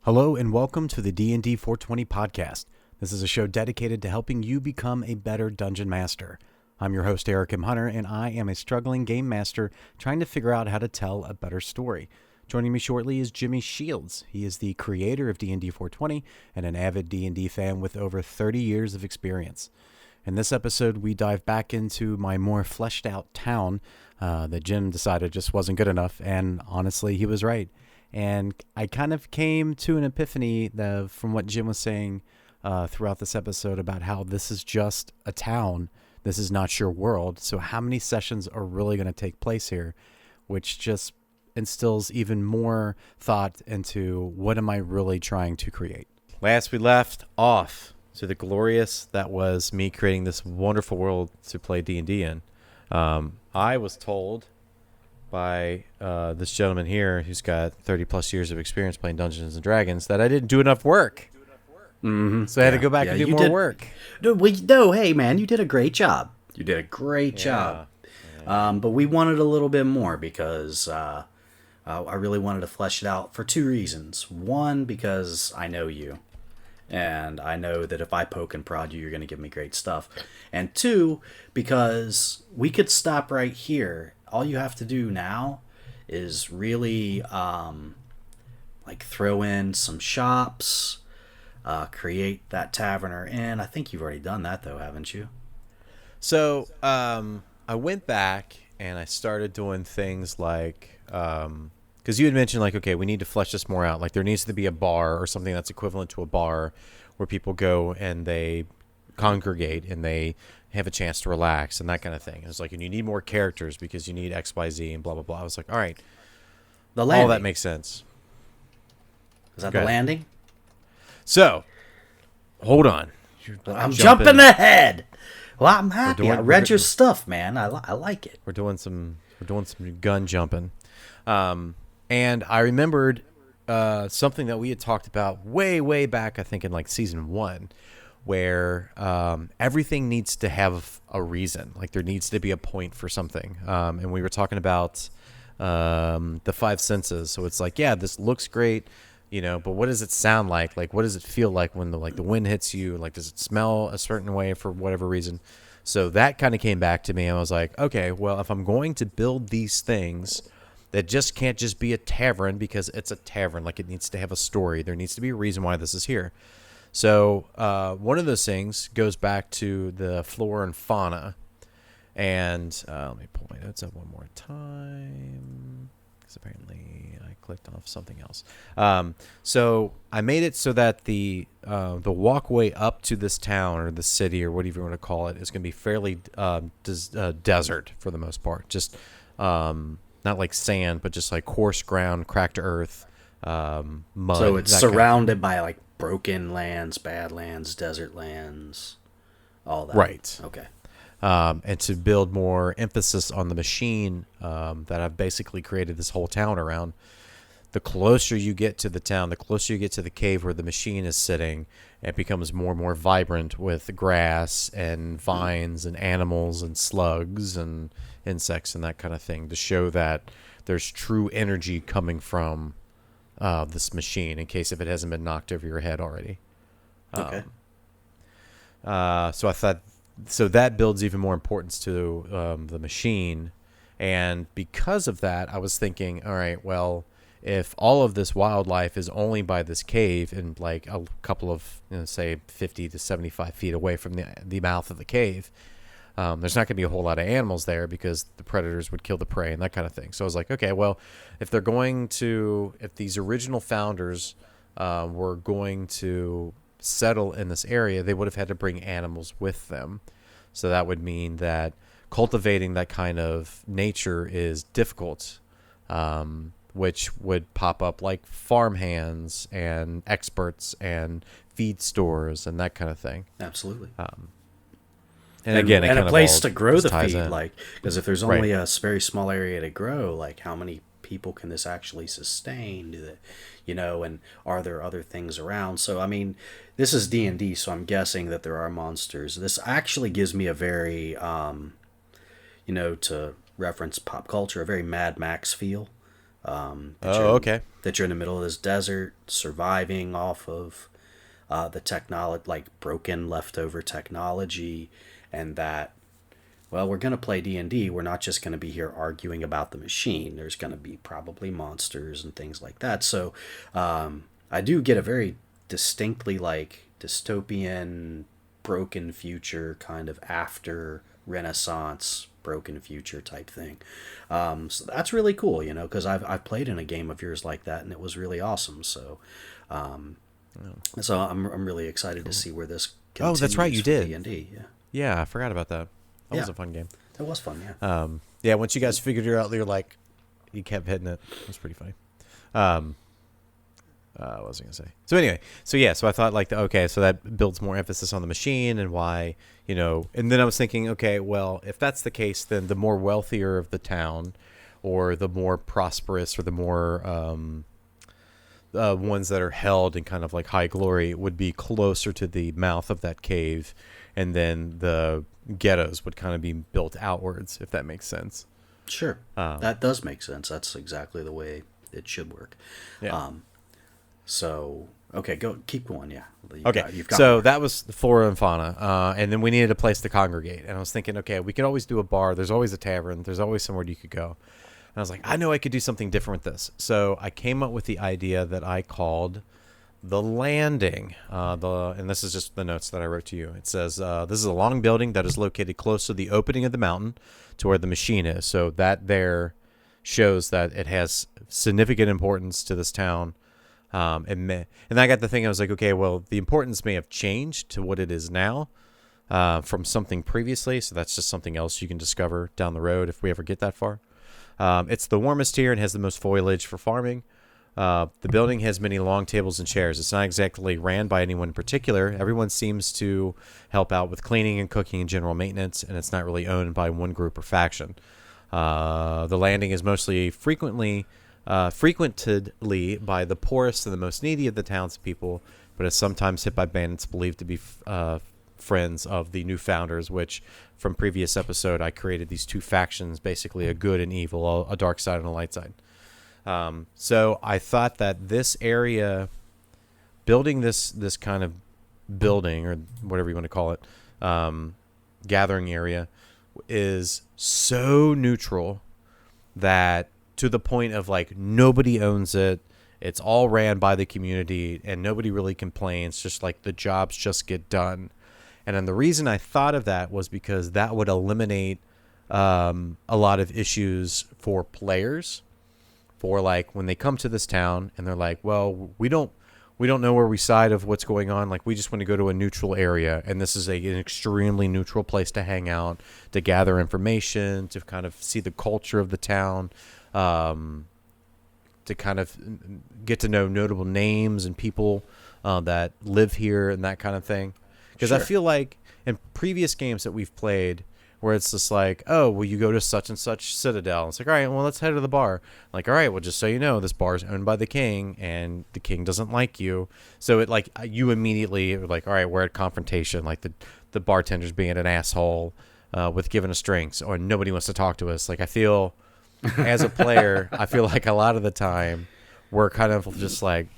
Hello and welcome to the D&D 420 podcast. This is a show dedicated to helping you become a better dungeon master. I'm your host Eric M. Hunter, and I am a struggling game master trying to figure out how to tell a better story. Joining me shortly is Jimmy Shields. He is the creator of D&D 420 and an avid D&D fan with over 30 years of experience. In this episode, we dive back into my more fleshed out town that Jim decided just wasn't good enough, and honestly, he was right. And I kind of came to an epiphany from what Jim was saying throughout this episode about how this is just a town. This is not your world. So how many sessions are really going to take place here? Which just instills even more thought into what am I really trying to create. Last we left off to the glorious that was me creating this wonderful world to play D&D in. I was told by this gentleman here who's got 30 plus years of experience playing Dungeons and Dragons that I didn't do enough work. Mm-hmm. So I had to go back and do more work. No, hey man, you did a great job. You did a great job. Yeah. But we wanted a little bit more because I really wanted to flesh it out for two reasons. One, because I know you. And I know that if I poke and prod you, you're going to give me great stuff. And two, because we could stop right here. All you have to do now is really throw in some shops, create that tavern or inn. I think you've already done that though, haven't you? So I went back and I started doing things like, because you had mentioned okay, we need to flesh this more out. Like there needs to be a bar or something that's equivalent to a bar where people go and they congregate and they have a chance to relax and that kind of thing. It's and you need more characters because you need X, Y, Z and blah, blah, blah. I was like, all right. The landing. All that makes sense. Is that the landing? So, hold on. I'm jumping ahead. Well, I'm happy. I read your stuff, man. I like it. We're doing some gun jumping. And I remembered something that we had talked about way back, I think in season 1, where everything needs to have a reason. There needs to be a point for something. And we were talking about the five senses. So it's this looks great, but what does it sound like? What does it feel like when the wind hits you? Does it smell a certain way for whatever reason? So that kind of came back to me. I was like, okay, well, if I'm going to build these things that just can't just be a tavern because it's a tavern, it needs to have a story. There needs to be a reason why this is here. So one of those things goes back to the flora and fauna. And let me pull my notes up one more time, because apparently I clicked off something else. So I made it so that the walkway up to this town or the city or whatever you want to call it is going to be fairly desert for the most part. Just not like sand, but just coarse ground, cracked earth, mud. So it's surrounded by broken lands, bad lands, desert lands, all that. Right. Okay. And to build more emphasis on the machine that I've basically created this whole town around, the closer you get to the town, the closer you get to the cave where the machine is sitting, it becomes more and more vibrant with grass and vines and animals and slugs and insects and that kind of thing to show that there's true energy coming from this machine in case if it hasn't been knocked over your head already. Okay. So I thought, so that builds even more importance to the machine. And because of that, I was thinking, all right, well, if all of this wildlife is only by this cave and a couple of, say 50 to 75 feet away from the mouth of the cave, there's not going to be a whole lot of animals there because the predators would kill the prey and that kind of thing. So I was like, okay, well, if these original founders were going to settle in this area, they would have had to bring animals with them. So that would mean that cultivating that kind of nature is difficult, which would pop up farmhands and experts and feed stores and that kind of thing. Absolutely. And again, and a place to grow the feed, in. Because if there's only a very small area to grow, how many people can this actually sustain? And are there other things around? So, I mean, this is D&D, so I'm guessing that there are monsters. This actually gives me a very, to reference pop culture, a very Mad Max feel. That Oh, okay. you're in the middle of this desert, surviving off of the technology, like broken leftover technology, and that, well, we're going to play D&D. We're not just going to be here arguing about the machine. There's going to be probably monsters and things like that. So I do get a very distinctly like dystopian, broken future kind of after Renaissance broken future type thing. So that's really cool, you know, because I've played in a game of yours like that, and it was really awesome. So I'm really excited to see where this Oh, continues that's right, you for did. D&D. Yeah. Yeah, I forgot about that. That was Yeah. a fun game. It was fun, yeah. Yeah, once you guys figured it out, you're like, you kept hitting it. It was pretty funny. What was I gonna say? So anyway, so I thought like, okay, so that builds more emphasis on the machine and why, you know. And then I was thinking, okay, well, if that's the case, then the more wealthier of the town, or the more prosperous, or the more ones that are held in kind of like high glory would be closer to the mouth of that cave, and then the ghettos would kind of be built outwards, if that makes sense. Sure. That does make sense. That's exactly the way it should work. Yeah. So, okay, keep going, yeah. Okay, You've got so more. that was the flora and fauna, and then we needed a place to congregate. And I was thinking, okay, we could always do a bar. There's always a tavern. There's always somewhere you could go. And I was like, I know I could do something different with this. So I came up with the idea that I called the Landing. And this is just the notes that I wrote to you. It says, this is a long building that is located close to the opening of the mountain to where the machine is. So that there shows that it has significant importance to this town. And I got the thing, I was like, okay, well, the importance may have changed to what it is now from something previously. So that's just something else you can discover down the road if we ever get that far. It's the warmest here and has the most foliage for farming. The building has many long tables and chairs. It's not exactly ran by anyone in particular. Everyone seems to help out with cleaning and cooking and general maintenance, and it's not really owned by one group or faction. The Landing is mostly frequentedly by the poorest and the most needy of the townspeople, but is sometimes hit by bandits believed to be friends of the new founders, which from previous episode I created these two factions, basically a good and evil, a dark side and a light side. So I thought that this area, building this kind of building, or whatever you want to call it, gathering area, is so neutral that to the point of like nobody owns it. It's all ran by the community and nobody really complains. Just like the jobs just get done. And then the reason I thought of that was because that would eliminate a lot of issues for players, for like when they come to this town and they're like, well, we don't know where we side of what's going on. Like, we just want to go to a neutral area, and this is an extremely neutral place to hang out, to gather information, to kind of see the culture of the town, to kind of get to know notable names and people that live here and that kind of thing. Because I feel like in previous games that we've played, where it's just like, oh, well, you go to such and such citadel. It's like, all right, well, let's head to the bar. Like, all right, well, just so you know, this bar is owned by the king, and the king doesn't like you. So it like you immediately are like, all right, we're at confrontation. Like the bartender's being an asshole with giving us drinks, or nobody wants to talk to us. Like, I feel as a player, I feel like a lot of the time we're kind of just like.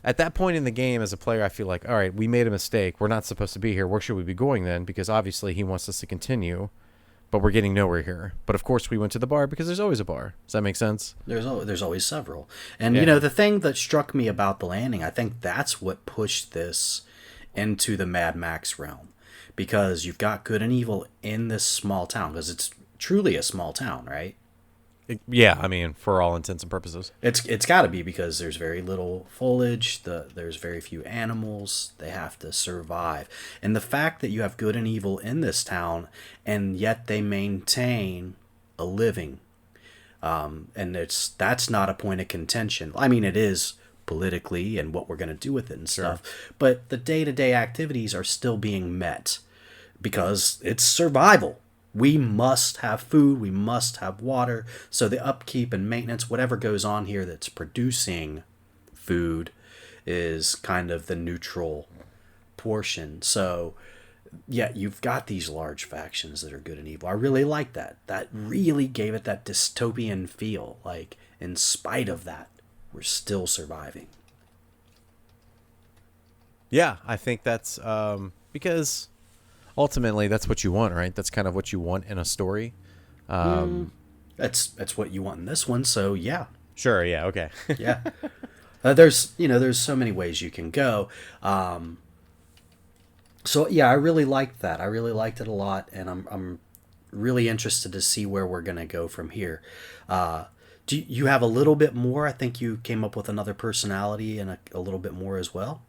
At that point in the game, as a player, I feel like, all right, we made a mistake. We're not supposed to be here. Where should we be going then? Because obviously he wants us to continue, but we're getting nowhere here. But of course we went to the bar because there's always a bar. Does that make sense? There's always several. And, you know, the thing that struck me about the Landing, I think that's what pushed this into the Mad Max realm. Because you've got good and evil in this small town. Because it's truly a small town, right? Yeah, I mean, for all intents and purposes. It's got to be, because there's very little foliage, there's very few animals, they have to survive. And the fact that you have good and evil in this town, and yet they maintain a living, and that's not a point of contention. I mean, it is politically and what we're going to do with it and stuff, but the day-to-day activities are still being met, because it's survival. We must have food, we must have water, so the upkeep and maintenance, whatever goes on here that's producing food, is kind of the neutral portion. So, yeah, you've got these large factions that are good and evil. I really like that. That really gave it that dystopian feel. Like, in spite of that, we're still surviving. Yeah, I think that's because ultimately that's what you want, right? That's kind of what you want in a story. That's what you want in this one, so yeah. Sure. Yeah. Okay. Yeah. There's so many ways you can go. So yeah, I really liked that. I really liked it a lot, and I'm really interested to see where we're gonna go from here. Do you have a little bit more? I think you came up with another personality and a little bit more as well.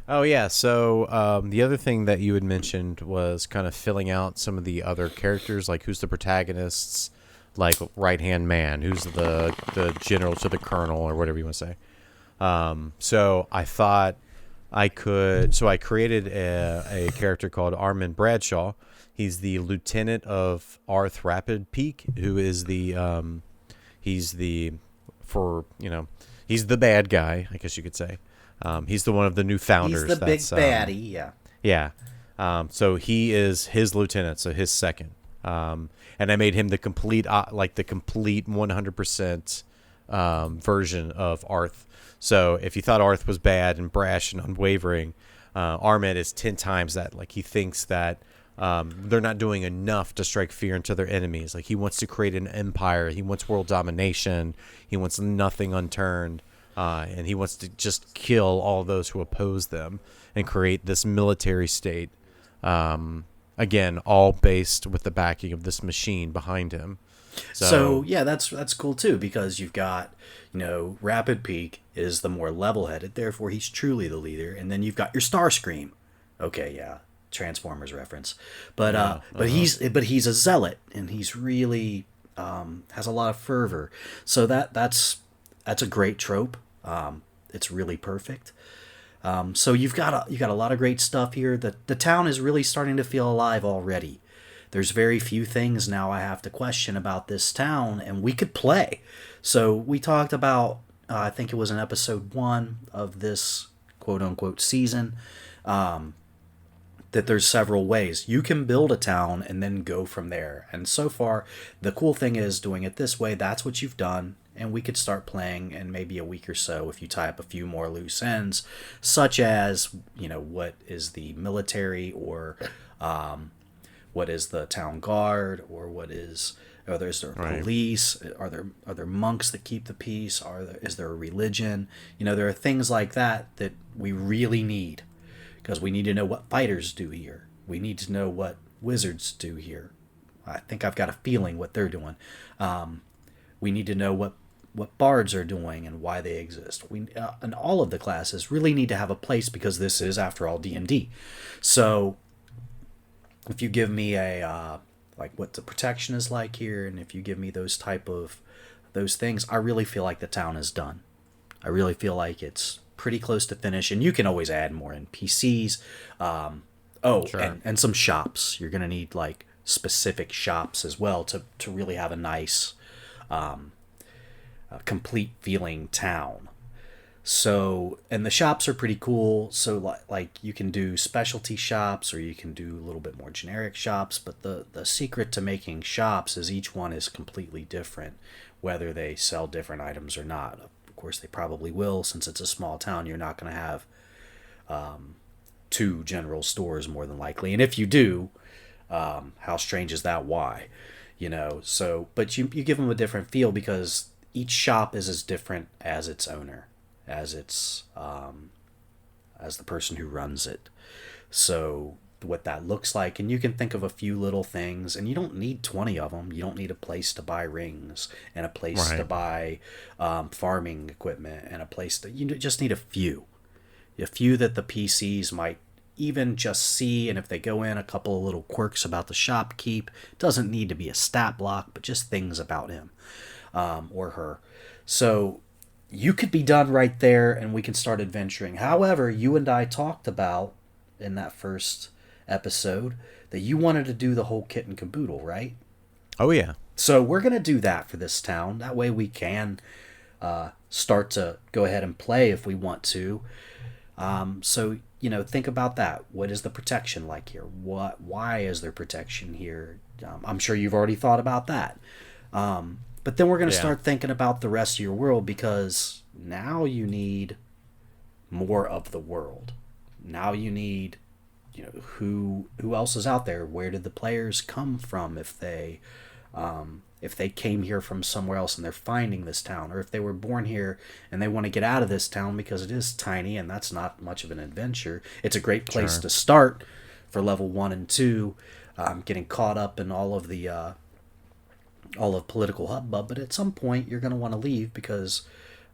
Oh yeah. So the other thing that you had mentioned was kind of filling out some of the other characters, like who's the protagonists, like right hand man, who's the general to the colonel or whatever you want to say. So I thought I could. So I created a character called Armin Bradshaw. He's the lieutenant of Arth Rapid Peak, who is he's the for you know he's the bad guy, I guess you could say. He's the one of the new founders. He's the big baddie, yeah. Yeah. So he is his lieutenant, so his second. And I made him the complete 100% version of Arth. So if you thought Arth was bad and brash and unwavering, Armin is 10 times that. Like he thinks that they're not doing enough to strike fear into their enemies. Like he wants to create an empire. He wants world domination. He wants nothing unturned. And he wants to just kill all those who oppose them and create this military state. Again, all based with the backing of this machine behind him. So yeah, that's cool too, because you've got, Rapid Peak is the more level-headed, therefore he's truly the leader, and then you've got your Starscream. Okay, yeah, Transformers reference, but he's a zealot, and he's really has a lot of fervor. So that's a great trope. It's really perfect. So you've got a lot of great stuff here. The town is really starting to feel alive already. There's very few things now I have to question about this town, and we could play. So we talked about, I think it was in episode 1 of this quote-unquote season, that there's several ways. You can build a town and then go from there. And so far, the cool thing is doing it this way. That's what you've done. And we could start playing in maybe a week or so if you tie up a few more loose ends, such as, what is the military, or what is the town guard, or is there police? Are there monks that keep the peace? Is there a religion? There are things like that we really need, because we need to know what fighters do here. We need to know what wizards do here. I think I've got a feeling what they're doing. We need to know what bards are doing and why they exist. And all of the classes really need to have a place, because this is, after all, D&D. So if you give me what the protection is like here, and if you give me those things, I really feel like the town is done. I really feel like it's pretty close to finish, and you can always add more NPCs. Sure. and some shops. You're going to need specific shops as well to really have a nice complete feeling town. So, and the shops are pretty cool. So you can do specialty shops, or you can do a little bit more generic shops, but the secret to making shops is each one is completely different, whether they sell different items or not. Of course they probably will, since it's a small town. You're not going to have 2 general stores, more than likely, and if you do, how strange is that? Why? But you give them a different feel, because each shop is as different as its owner, as its as the person who runs it. So what that looks like, and you can think of a few little things, and you don't need 20 of them. You don't need a place to buy rings, and a place to buy farming equipment, and a place you just need a few that the PCs might even just see, and if they go in, a couple of little quirks about the shopkeep. It doesn't need to be a stat block, but just things about him or her. So you could be done right there, and we can start adventuring. However, you and I talked about in that first episode that you wanted to do the whole kit and caboodle, right? Oh yeah. So we're going to do that for this town. That way we can start to go ahead and play if we want to. So think about that. What is the protection like here? Why is there protection here? I'm sure you've already thought about that. But But then we're going to Yeah. start thinking about the rest of your world, because now you need more of the world. Now you need, who else is out there? Where did the players come from? If they came here from somewhere else and they're finding this town, or if they were born here and they want to get out of this town because it is tiny and that's not much of an adventure. It's a great place Sure. to start for level 1 and 2, getting caught up in all of political hubbub. But at some point, you're going to want to leave, because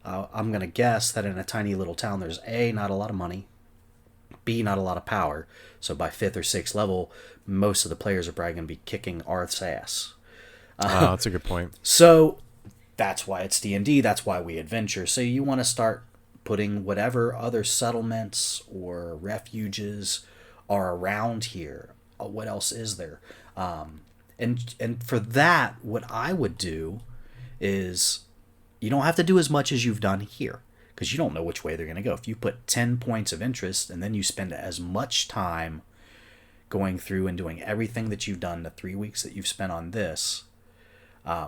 I'm going to guess that in a tiny little town, there's A, not a lot of money, B, not a lot of power. So by 5th or 6th level, most of the players are probably going to be kicking Arth's ass. That's a good point. So that's why it's D&D. That's why we adventure. So you want to start putting whatever other settlements or refuges are around here. What else is there? And for that, what I would do is, you don't have to do as much as you've done here, because you don't know which way they're going to go. If you put 10 points of interest and then you spend as much time going through and doing everything that you've done the 3 weeks that you've spent on this,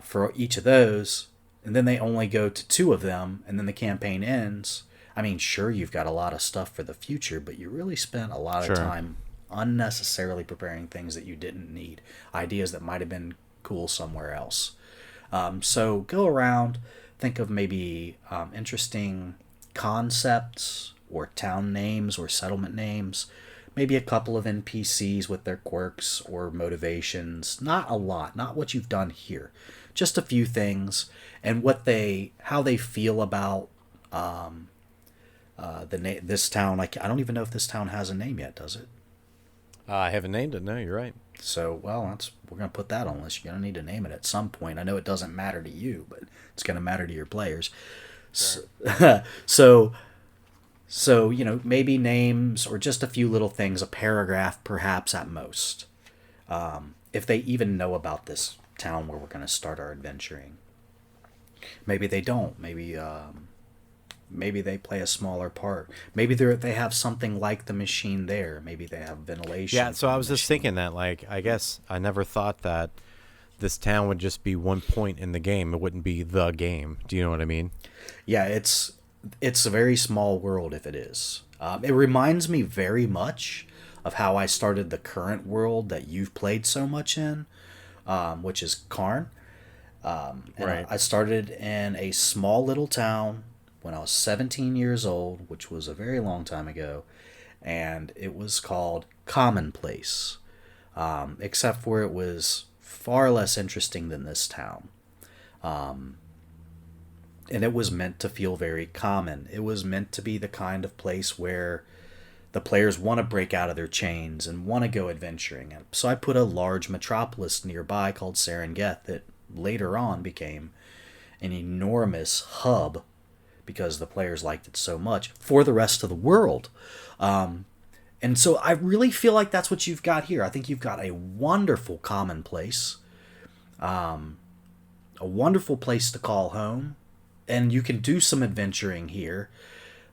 for each of those, and then they only go to 2 of them, and then the campaign ends. I mean, sure, you've got a lot of stuff for the future, but you really spent a lot Sure. of time unnecessarily preparing things that you didn't need, ideas that might have been cool somewhere else. So go around, think of maybe interesting concepts or town names or settlement names, maybe a couple of NPCs with their quirks or motivations. Not a lot, not what you've done here, just a few things, and how they feel about this town. Like, I don't even know if this town has a name yet, does it? I haven't named it. No, you're right. So, well, we're gonna put that on the list. You're gonna need to name it at some point. I know it doesn't matter to you, but it's gonna matter to your players. Sure. So, maybe names or just a few little things, a paragraph perhaps at most. If they even know about this town where we're gonna start our adventuring. Maybe they don't. Maybe they play a smaller part. Maybe they have something like the machine there. Maybe they have ventilation. Yeah, so from I the was just machine. thinking that, like, I guess I never thought that this town would just be one point in the game. It wouldn't be the game. Do you know what I mean? Yeah, it's a very small world if it is. It reminds me very much of how I started the current world that you've played so much in, which is Karn. And Right. I started in a small little town when I was 17 years old, which was a very long time ago, and it was called Commonplace, except for it was far less interesting than this town. And it was meant to feel very common. It was meant to be the kind of place where the players want to break out of their chains and want to go adventuring. And so I put a large metropolis nearby called Serengeth that later on became an enormous hub, because the players liked it so much, for the rest of the world. And so I really feel like that's what you've got here. I think you've got a wonderful commonplace, a wonderful place to call home, and you can do some adventuring here.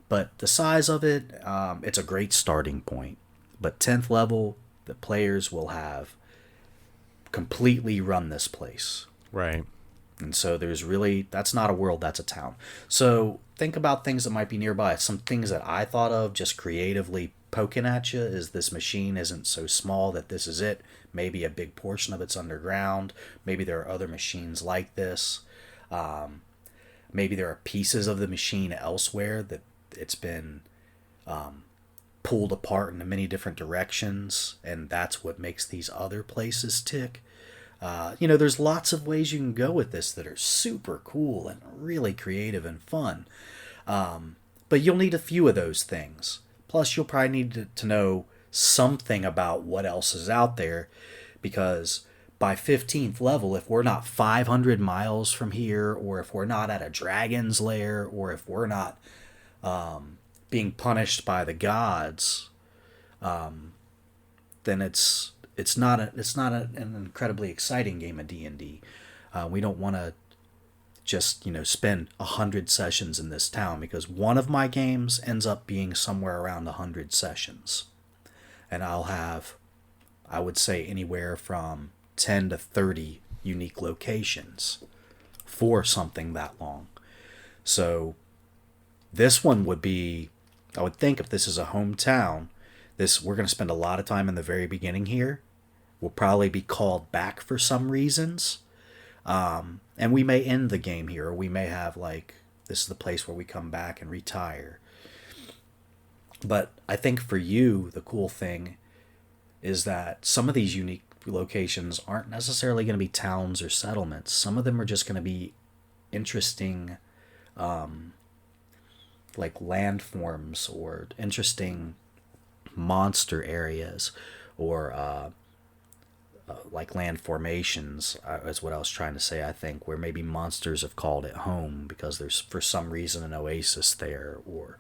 But the size of it, it's a great starting point. But 10th level, the players will have completely run this place. Right. And so that's not a world, that's a town. So think about things that might be nearby. Some things that I thought of just creatively poking at you is, this machine isn't so small that this is it. Maybe a big portion of it's underground. Maybe there are other machines like this. Maybe there are pieces of the machine elsewhere that it's been pulled apart in many different directions, and that's what makes these other places tick. There's lots of ways you can go with this that are super cool and really creative and fun. But you'll need a few of those things. Plus, you'll probably need to know something about what else is out there, because by 15th level, if we're not 500 miles from here, or if we're not at a dragon's lair, or if we're not being punished by the gods, then it's not an incredibly exciting game of D&D. We don't want to just spend 100 sessions in this town, because one of my games ends up being somewhere around 100 sessions, and I'll have, I would say, anywhere from 10 to 30 unique locations for something that long. So this one would be, I would think, if this is a hometown, we're going to spend a lot of time in the very beginning here. We'll probably be called back for some reasons. And we may end the game here, or we may have like, this is the place where we come back and retire. But I think for you, the cool thing is that some of these unique locations aren't necessarily going to be towns or settlements. Some of them are just going to be interesting, like landforms or interesting monster areas, or like land formations, is what I was trying to say, I think, where maybe monsters have called it home because there's for some reason an oasis there, or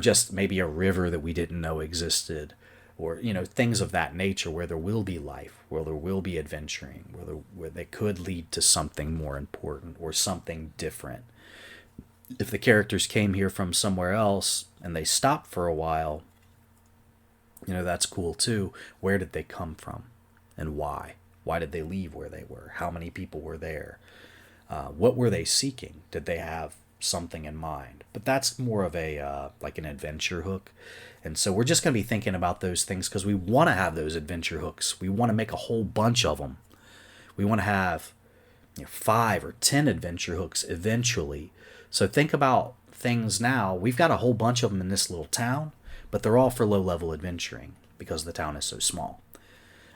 just maybe a river that we didn't know existed, or things of that nature, where there will be life, where there will be adventuring, where they could lead to something more important or something different. If the characters came here from somewhere else and they stopped for a while, that's cool too. Where did they come from and why? Why did they leave where they were? How many people were there? What were they seeking? Did they have something in mind? But that's more of a like an adventure hook. And so we're just going to be thinking about those things because we want to have those adventure hooks. We want to make a whole bunch of them. We want to have 5 or 10 adventure hooks eventually. So think about things now. We've got a whole bunch of them in this little town, but they're all for low-level adventuring because the town is so small.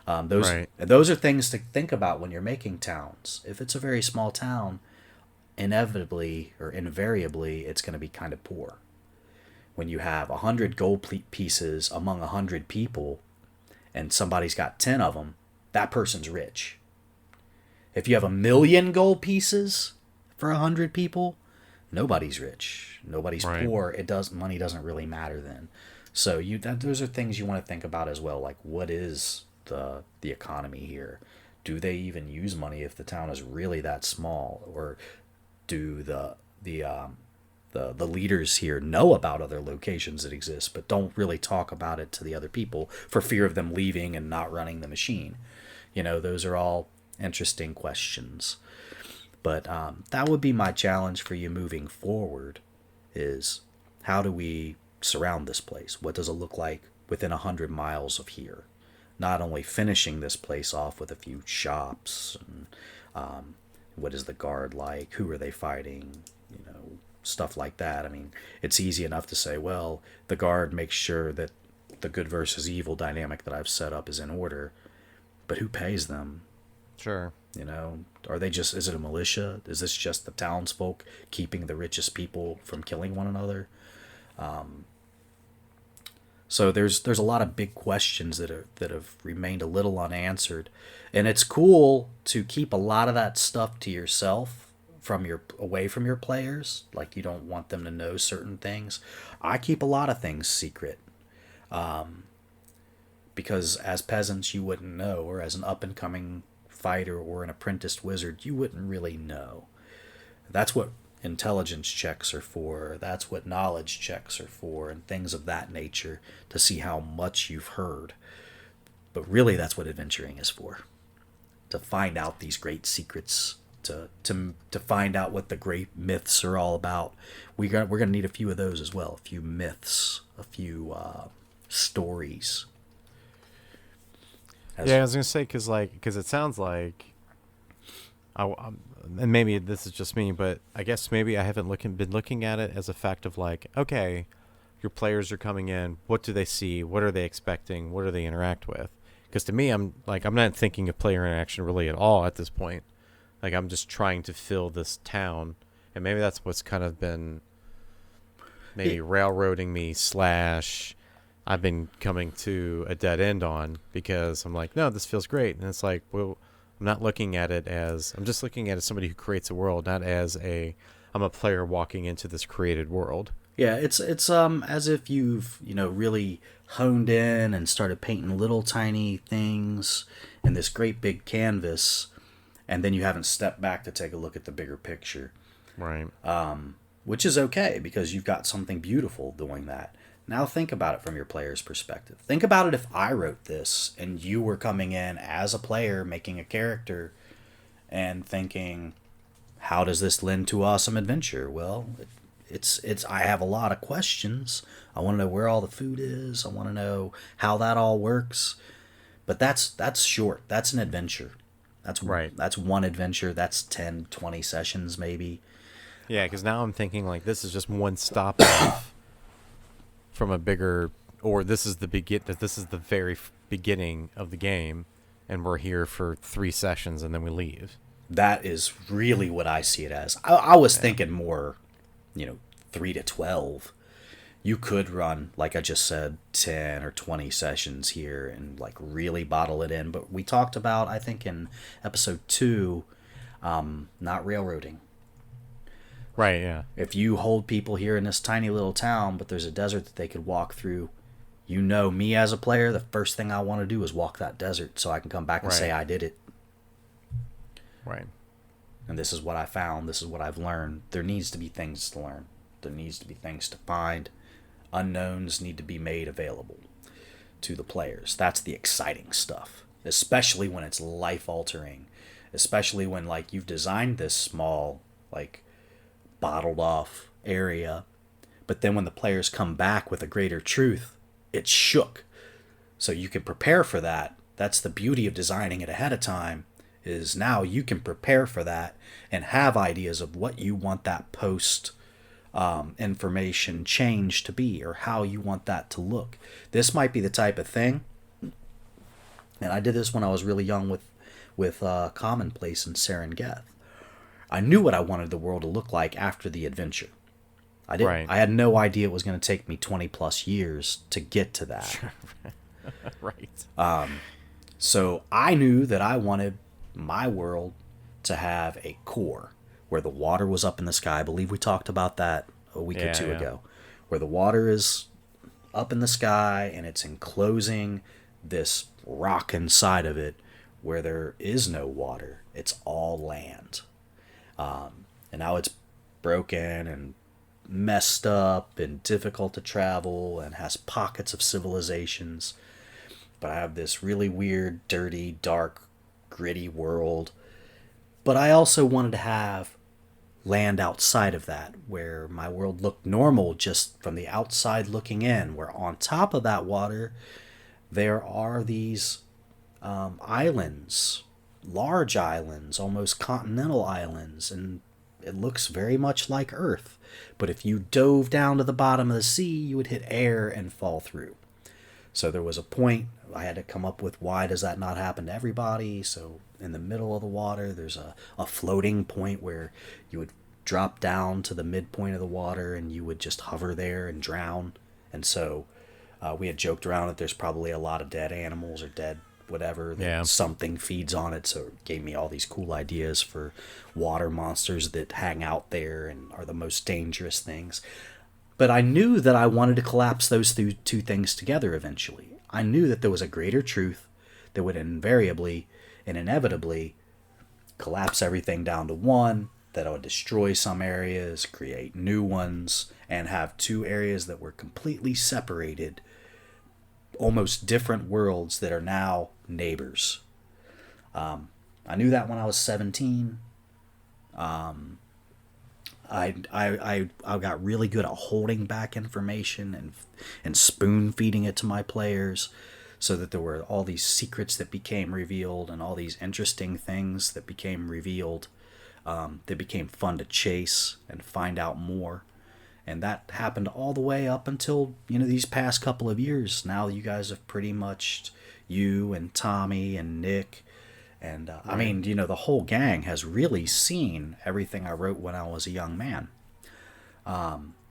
Those are things to think about when you're making towns. If it's a very small town, inevitably or invariably, it's going to be kind of poor. When you have 100 gold pieces among 100 people and somebody's got 10 of them, that person's rich. If you have 1,000,000 gold pieces for 100 people, nobody's rich. Nobody's poor. Money doesn't really matter then. So those are things you want to think about as well. Like, what is the economy here? Do they even use money if the town is really that small? Or do the leaders here know about other locations that exist but don't really talk about it to the other people for fear of them leaving and not running the machine? Those are all interesting questions. But that would be my challenge for you moving forward, is how do we surround this place? What does it look like within 100 miles of here? Not only finishing this place off with a few shops, and what is the guard like? Who are they fighting? Stuff like that. I mean, it's easy enough to say, well, the guard makes sure that the good versus evil dynamic that I've set up is in order, but who pays them? Sure. Are they is it a militia? Is this just the townsfolk keeping the richest people from killing one another? So there's a lot of big questions that have remained a little unanswered, and it's cool to keep a lot of that stuff to yourself, away from your players. Like, you don't want them to know certain things. I keep a lot of things secret, because as peasants you wouldn't know, or as an up and coming fighter or an apprenticed wizard you wouldn't really know. That's what intelligence checks are for. That's what knowledge checks are for, and things of that nature, to see how much you've heard. But really, that's what adventuring is for. To find out these great secrets, to find out what the great myths are all about. We're going to need a few of those as well. A few myths, a few stories. Yeah, I was going to say, because it sounds like, and maybe this is just me, but I guess maybe I haven't been looking at it as a fact of like, okay, your players are coming in. What do they see? What are they expecting? What do they interact with? Because to me, I'm not thinking of player interaction really at all at this point. Like, I'm just trying to fill this town, and maybe that's what's kind of been maybe railroading me / I've been coming to a dead end on, because I'm like, no, this feels great. And it's like, well, I'm not looking at it as, I'm just looking at it as somebody who creates a world, not as I'm a player walking into this created world. Yeah, it's as if you've, really honed in and started painting little tiny things in this great big canvas, and then you haven't stepped back to take a look at the bigger picture. Right. Which is okay, because you've got something beautiful doing that. Now think about it from your player's perspective. Think about it if I wrote this and you were coming in as a player making a character, and thinking, how does this lend to awesome adventure? Well, it's I have a lot of questions. I want to know where all the food is. I want to know how that all works. But that's short. That's an adventure. Right. That's one adventure. That's 10, 20 sessions maybe. Yeah, because now I'm thinking like this is just one stop off from a bigger, or this is the very beginning of the game, and we're here for 3 sessions and then we leave. That is really what I see it as. I was thinking more, 3 to 12. You could run, like I just said, 10 or 20 sessions here and like really bottle it in. But we talked about, I think in episode 2, not railroading. Right, yeah. If you hold people here in this tiny little town, but there's a desert that they could walk through, me as a player, the first thing I want to do is walk that desert so I can come back and say I did it. Right. And this is what I found. This is what I've learned. There needs to be things to learn. There needs to be things to find. Unknowns need to be made available to the players. That's the exciting stuff, especially when it's life-altering, especially when, like, you've designed this small, like, bottled-off area, but then when the players come back with a greater truth, it's shook. So you can prepare for that. That's the beauty of designing it ahead of time, is now you can prepare for that and have ideas of what you want that post information change to be, or how you want that to look. This might be the type of thing, and I did this when I was really young with Commonplace and Serengeth. I knew what I wanted the world to look like after the adventure. I didn't. Right. I had no idea it was going to take me 20 plus years to get to that. Right. So I knew that I wanted my world to have a core where the water was up in the sky. I believe we talked about that a week or two ago, where the water is up in the sky and it's enclosing this rock inside of it where there is no water. It's all land. And now it's broken and messed up and difficult to travel and has pockets of civilizations. But I have this really weird, dirty, dark, gritty world. But I also wanted to have land outside of that, where my world looked normal just from the outside looking in, where on top of that water there are these islands, large islands, almost continental islands, and it looks very much like Earth. But if you dove down to the bottom of the sea, you would hit air and fall through. So there was a point I had to come up with, why does that not happen to everybody? So in the middle of the water, there's a floating point where you would drop down to the midpoint of the water and you would just hover there and drown. And so we had joked around that there's probably a lot of dead animals or dead whatever, that something feeds on it. So it gave me all these cool ideas for water monsters that hang out there and are the most dangerous things. But I knew that I wanted to collapse those two things together eventually. I knew that there was a greater truth that would invariably and inevitably collapse everything down to one, that I would destroy some areas, create new ones, and have 2 areas that were completely separated, almost different worlds that are now neighbors. I knew that when I was 17. I got really good at holding back information and spoon feeding it to my players, so that there were all these secrets that became revealed and all these interesting things that became revealed. They became fun to chase and find out more. And that happened all the way up until, these past couple of years. Now you guys have pretty much, you and Tommy and Nick, and I mean, the whole gang has really seen everything I wrote when I was a young man.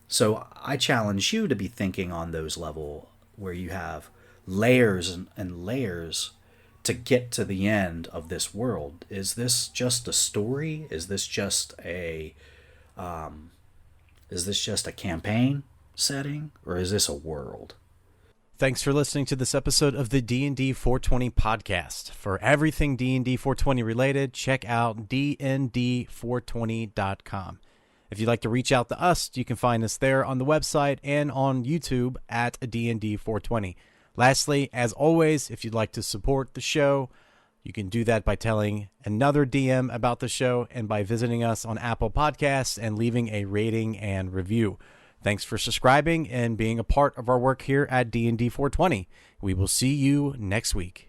So I challenge you to be thinking on those level where you have layers and layers to get to the end of this world. Is this just a story? Is this just a campaign setting, or is this a world? Thanks for listening to this episode of the D&D 420 podcast. For everything D&D 420 related, check out dnd420.com. If you'd like to reach out to us, you can find us there on the website and on YouTube at D&D 420. Lastly, as always, if you'd like to support the show, You can do that by telling another DM about the show and by visiting us on Apple Podcasts and leaving a rating and review. Thanks for subscribing and being a part of our work here at D&D 420. We will see you next week.